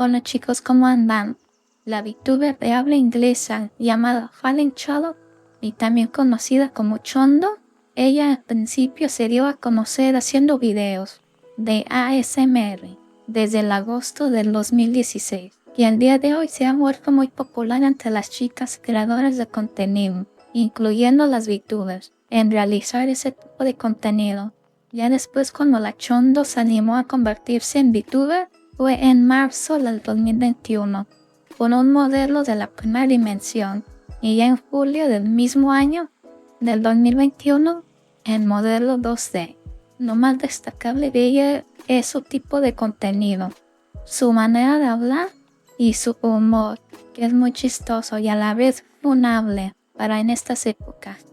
Hola chicos, ¿cómo andan? La VTuber de habla inglesa llamada Fallen Cholo y también conocida como Shondo, ella al principio se dio a conocer haciendo videos de ASMR desde el agosto del 2016 y al día de hoy se ha vuelto muy popular entre las chicas creadoras de contenido, incluyendo las VTubers, en realizar ese tipo de contenido. Ya después, cuando la Shondo se animó a convertirse en VTuber, fue en marzo del 2021, con un modelo de la primera dimensión, y ya en julio del mismo año, del 2021, en modelo 2D. Lo más destacable de ella es su tipo de contenido, su manera de hablar y su humor, que es muy chistoso y a la vez funable para en estas épocas,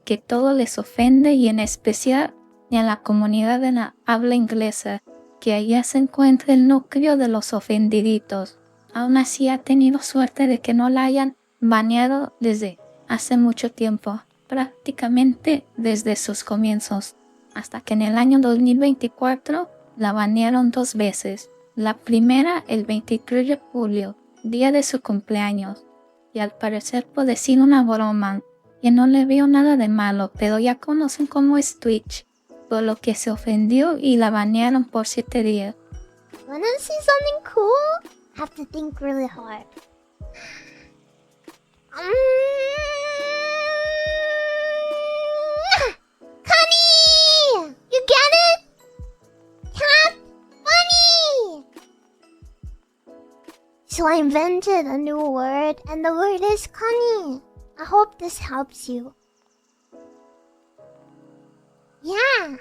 que todo les ofende y en especial en la comunidad de la habla inglesa, que allá se encuentra el núcleo de los ofendiditos. Aún así ha tenido suerte de que no la hayan baneado desde hace mucho tiempo, prácticamente desde sus comienzos, hasta que en el año 2024 la banearon 2 veces. La primera el 23 de julio, día de su cumpleaños, y al parecer por decir una broma, que no le veo nada de malo, pero ya conocen cómo es Twitch, por lo que se ofendió y la banearon por 7 días. Wanna see something cool? Have to think really hard. Connie! You get it? Cat funny! So I invented a new word, and the word is Connie. I hope this helps you. Yeah,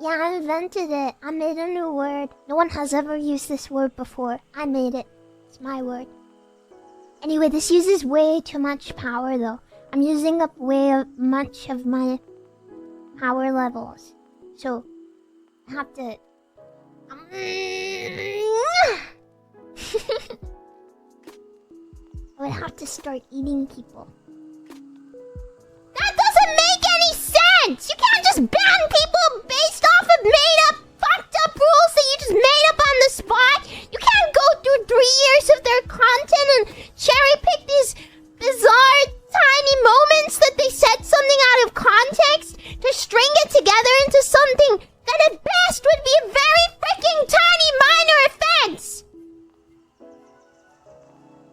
I invented it. I made a new word. No one has ever used this word before. I made it. It's my word. Anyway, this uses way too much power though. I'm using up much of my power levels. So, I have to... I would have to start eating people. That doesn't make any sense! You can't just ban people based off of made-up, fucked-up rules that you just made up on the spot! You can't go through 3 years of their content and cherry-pick these bizarre, tiny moments that they said something out of context to string it together into something that at best would be a very freaking tiny minor offense!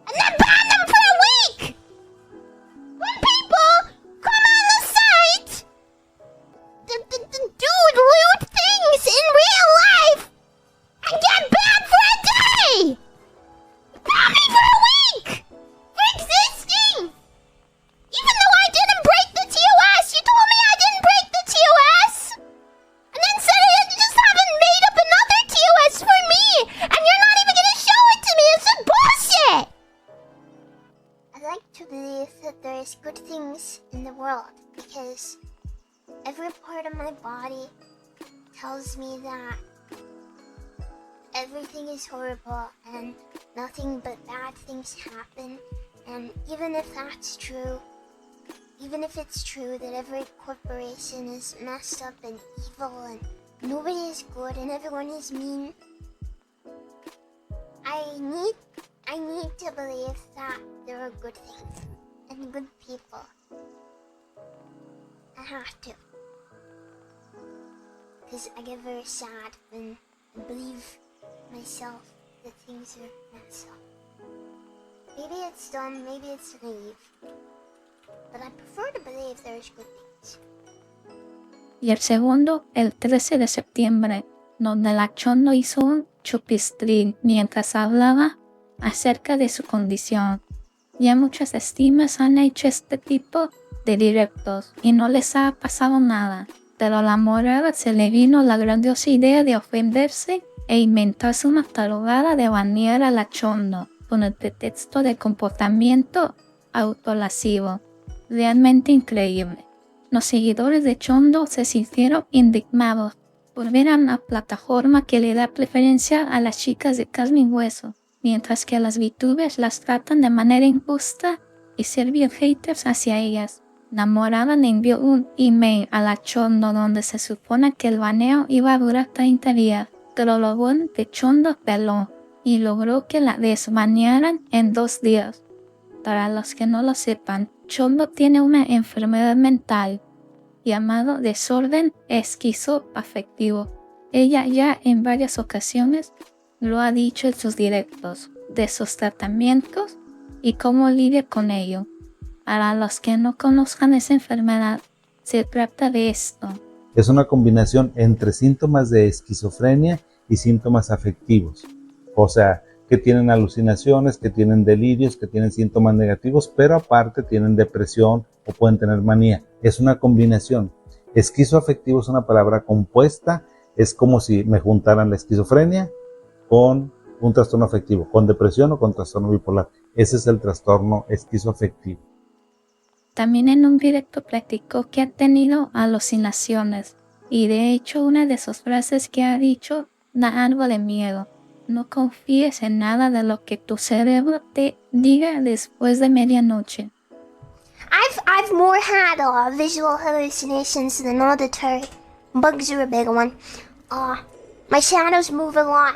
And then ban them for a week! When people come on the site, do lewd things in real life, and get banned for a day! Ban me for a week! For existing! Even though I didn't break the TOS, you told me I didn't break the TOS! And then said you just haven't made up another TOS for me, and you're not even gonna show it to me! It's just bullshit! I like to believe that there is good things in the world, because every part of my body tells me that everything is horrible and nothing but bad things happen. And even if that's true, even if it's true that every corporation is messed up and evil and nobody is good and everyone is mean, I need to believe that there are good things and good people. I have to. Because I get very sad when I believe myself that things are messed up. Maybe it's dumb, maybe it's naive. But I prefer to believe there's good things. Y el segundo, el 13 de septiembre, donde la Shondo hizo un chupistrín mientras hablaba acerca de su condición. Ya muchas streamers han hecho este tipo de directos y no les ha pasado nada, pero a la morada se le vino la grandiosa idea de ofenderse e inventarse una tarugada de banear a la Shondo con el pretexto de comportamiento autolesivo. Realmente increíble. Los seguidores de Shondo se sintieron indignados por ver a una plataforma que le da preferencia a las chicas de carne y hueso, mientras que a las VTubers las tratan de manera injusta y ser bien haters hacia ellas. La morada le envió un email a la Shondo donde se supone que el baneo iba a durar 30 días, Pero lo bueno de Shondo peló y logró que la desmañaran en 2 días. Para los que no lo sepan, Shondo tiene una enfermedad mental llamado desorden esquizoafectivo. Ella ya en varias ocasiones lo ha dicho en sus directos de sus tratamientos y cómo lidia con ello. Para los que no conozcan esa enfermedad, se trata de esto. Es una combinación entre síntomas de esquizofrenia y síntomas afectivos. O sea, que tienen alucinaciones, que tienen delirios, que tienen síntomas negativos, pero aparte tienen depresión o pueden tener manía. Es una combinación. Esquizoafectivo es una palabra compuesta. Es como si me juntaran la esquizofrenia con un trastorno afectivo, con depresión o con trastorno bipolar. Ese es el trastorno esquizoafectivo. También en un directo platicó que ha tenido alucinaciones y de hecho una de sus frases que ha dicho da algo de miedo. No confíes en nada de lo que tu cerebro te diga después de medianoche. I've more had visual hallucinations than auditory. Bugs are a big one. My shadows move a lot.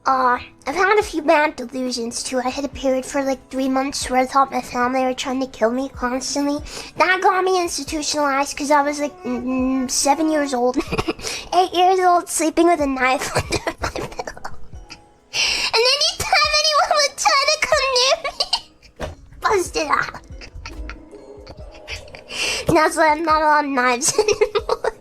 I've had a few bad delusions too. I had a period for like 3 months where I thought my family were trying to kill me constantly. That got me institutionalized because I was like 7 years old, 8 years old, sleeping with a knife under my pillow. And anytime anyone would try to come near me, busted out. And that's why I'm not on knives anymore.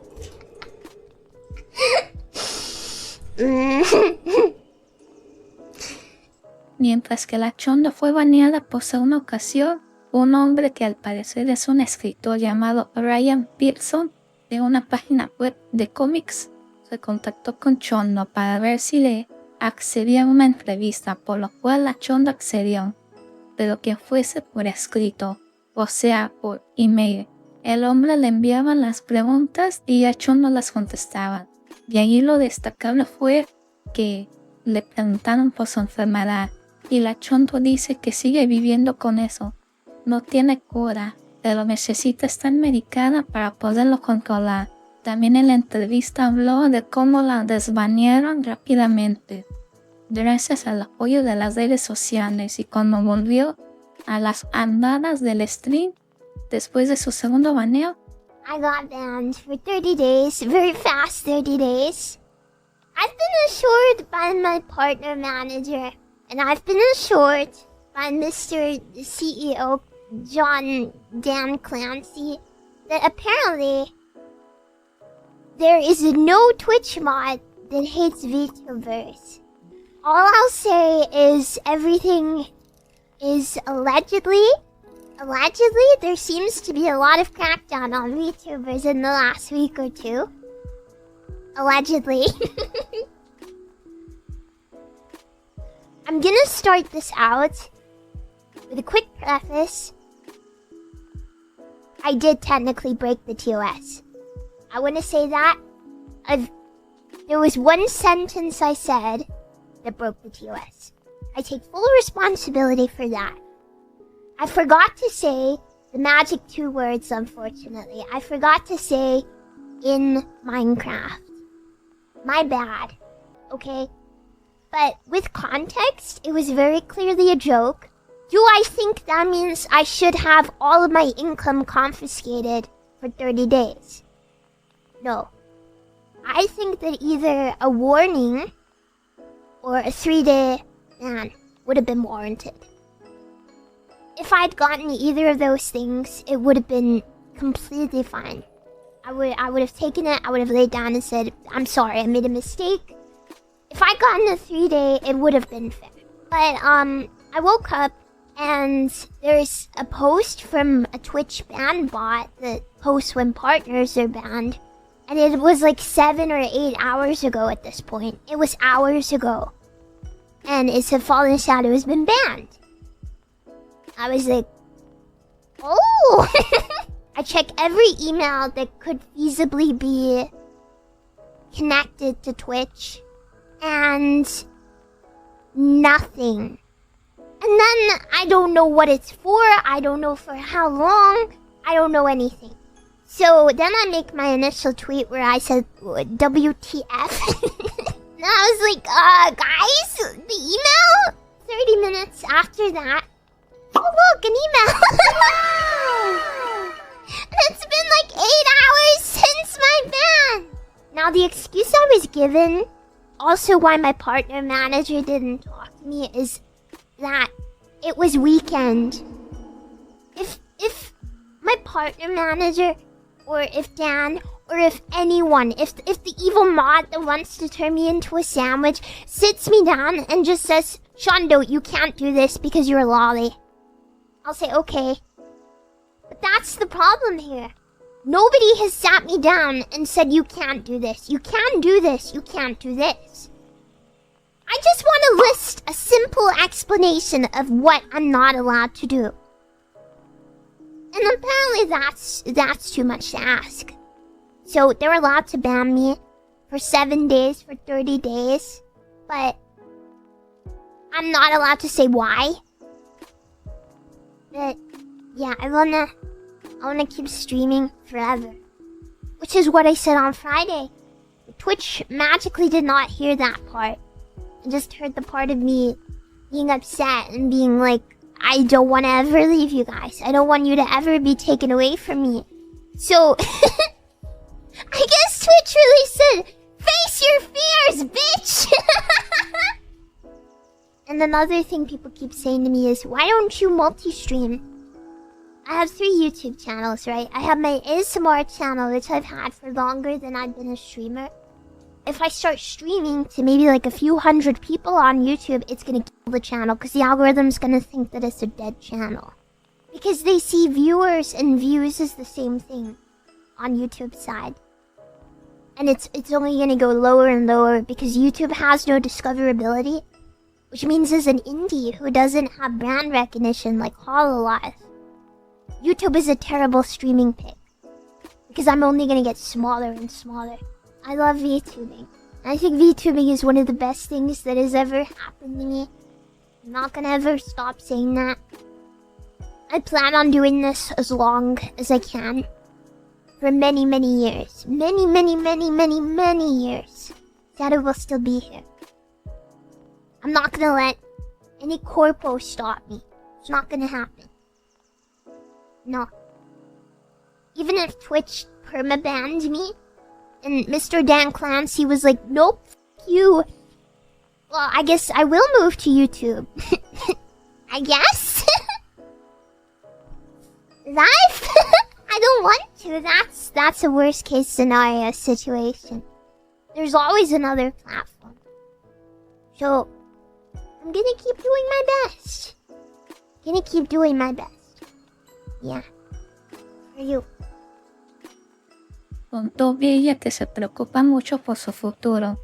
Mientras que la Shondo fue baneada por una ocasión, un hombre que al parecer es un escritor llamado Ryan Pearson de una página web de cómics se contactó con Shondo para ver si le accedía a una entrevista, por lo cual la Shondo accedió, pero que fuese por escrito, o sea, por email. El hombre le enviaba las preguntas y a Shondo las contestaba. Y ahí lo destacable fue que le preguntaron por su enfermedad. Y la Shondo dice que sigue viviendo con eso. No tiene cura, pero necesita estar medicada para poderlo controlar. También en la entrevista habló de cómo la desbanearon rápidamente, gracias al apoyo de las redes sociales, y cuando volvió a las andadas del stream, después de su segundo baneo, I got banned for 30 days, very fast 30 days. I've been assured by my partner manager, and I've been assured by Mr. CEO John Dan Clancy that apparently there is no Twitch mod that hates VTubers. All I'll say is everything is allegedly, there seems to be a lot of crackdown on VTubers in the last week or two. Allegedly. I'm gonna start this out with a quick preface. I did technically break the TOS. I want to say that. There was one sentence I said that broke the TOS. I take full responsibility for that. I forgot to say the magic 2 words, unfortunately. I forgot to say in Minecraft. My bad. Okay? But with context, it was very clearly a joke. Do I think that means I should have all of my income confiscated for 30 days? No. I think that either a warning or a 3-day ban would have been warranted. If I'd gotten either of those things, it would have been completely fine. I would have taken it, I would have laid down and said, I'm sorry, I made a mistake. If I'd gotten a 3-day, it would have been fair. But, I woke up and there's a post from a Twitch ban bot that posts when partners are banned. And it was like 7 or 8 hours ago at this point. It was hours ago. And it said Fallen Shadow has been banned. I was like, oh! I check every email that could feasibly be connected to Twitch. And nothing. And then I don't know what it's for. I don't know for how long. I don't know anything. So then I make my initial tweet where I said, WTF? And I was like, guys, the email? 30 minutes after that. Oh, look, an email. It's been like 8 hours since my ban. Now, the excuse I was given, also why my partner manager didn't talk to me, is that it was weekend. If my partner manager, or if Dan, or if anyone, if the evil mod that wants to turn me into a sandwich sits me down and just says, Shondo, you can't do this because you're a lolly, I'll say, okay. But that's the problem here. Nobody has sat me down and said, you can't do this, you can do this, you can't do this. I just want to list a simple explanation of what I'm not allowed to do. And apparently that's too much to ask. So they're allowed to ban me for 7 days, for 30 days. But I'm not allowed to say why. But yeah, I wanna keep streaming forever. Which is what I said on Friday. Twitch magically did not hear that part. I just heard the part of me being upset and being like, I don't want to ever leave you guys. I don't want you to ever be taken away from me. So, I guess Twitch really said, face your fears, bitch! And another thing people keep saying to me is, why don't you multi-stream? I have 3 YouTube channels, right? I have my ASMR channel, which I've had for longer than I've been a streamer. If I start streaming to maybe like a few hundred people on YouTube, it's gonna kill the channel because the algorithm's gonna think that it's a dead channel. Because they see viewers and views as the same thing on YouTube's side. And it's only gonna go lower and lower because YouTube has no discoverability. Which means as an indie who doesn't have brand recognition like Hololive, YouTube is a terrible streaming pick. Because I'm only gonna get smaller and smaller. I love VTubing. I think VTubing is one of the best things that has ever happened to me. I'm not gonna ever stop saying that. I plan on doing this as long as I can. For many, many years. Many, many, many, many, many years. Shadow will still be here. I'm not gonna let any corpo stop me. It's not gonna happen. No. Even if Twitch permabanned me, and Mr. Dan Clancy was like, nope, f you. Well, I guess I will move to YouTube. I guess? Live? I don't want to. That's a worst case scenario situation. There's always another platform. So, I'm gonna keep doing my best. Gonna keep doing my best. Yeah. For you. Contó ella que se preocupa mucho por su futuro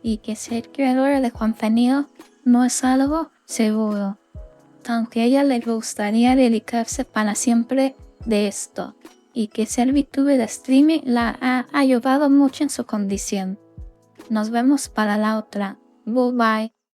y que ser creadora de contenido no es algo seguro, aunque a ella le gustaría dedicarse para siempre de esto y que ser VTuber de streaming la ha ayudado mucho en su condición. Nos vemos para la otra. Bye bye.